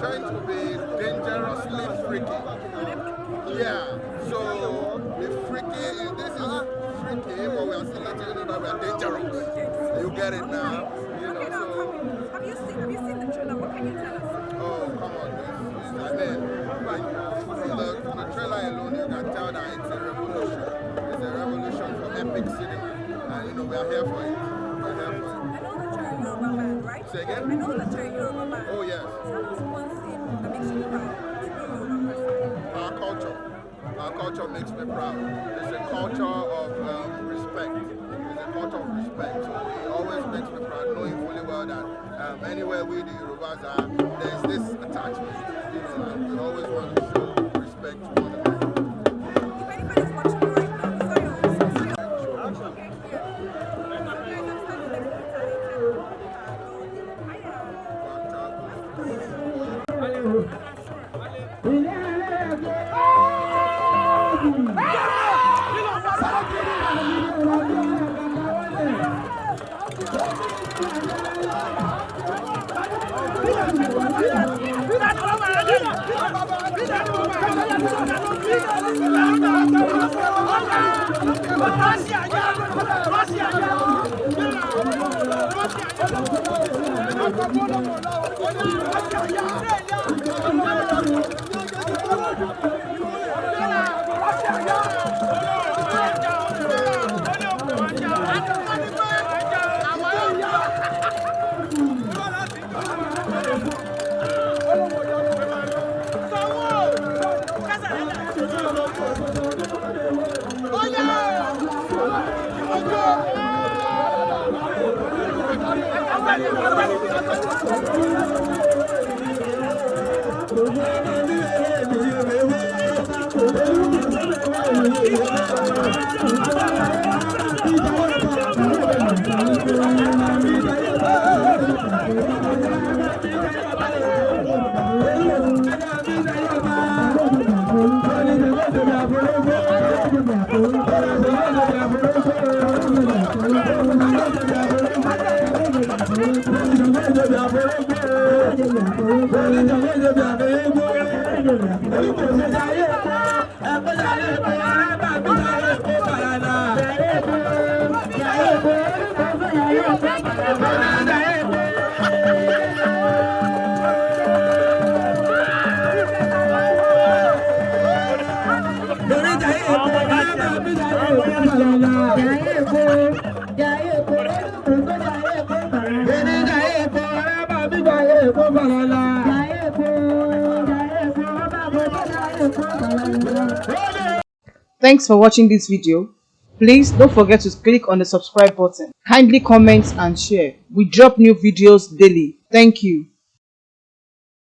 trying to be dangerously freaky. Yeah, so the freaky, this is freaky, but we are still letting you know that we are dangerous. You get it now? You know, Okay, now so, have you seen the trailer? What can you tell us? oh, come on, I mean, from the trailer alone, you can tell that it's a revolution. It's a revolution for epic cinema. And you know, we are here for it. We're here for it. I know that you're a Yoruba man, right? Say again? I know that you're a Yoruba man. Oh, yes. Tell us one thing that makes you proud to be a Yoruba person. Our culture. Our culture makes me proud. It's a culture of respect. It's a culture of respect. So it always makes me proud, knowing fully well that anywhere we the Yorubas are, there's this attachment. You know, and we always want to show respect to one another. If anybody's watching you right now, sorry, okay, yeah. So guys, I'm standing there with Thanks for watching this video. Please don't forget to click on the subscribe button. Kindly comment and share. We drop new videos daily. Thank you.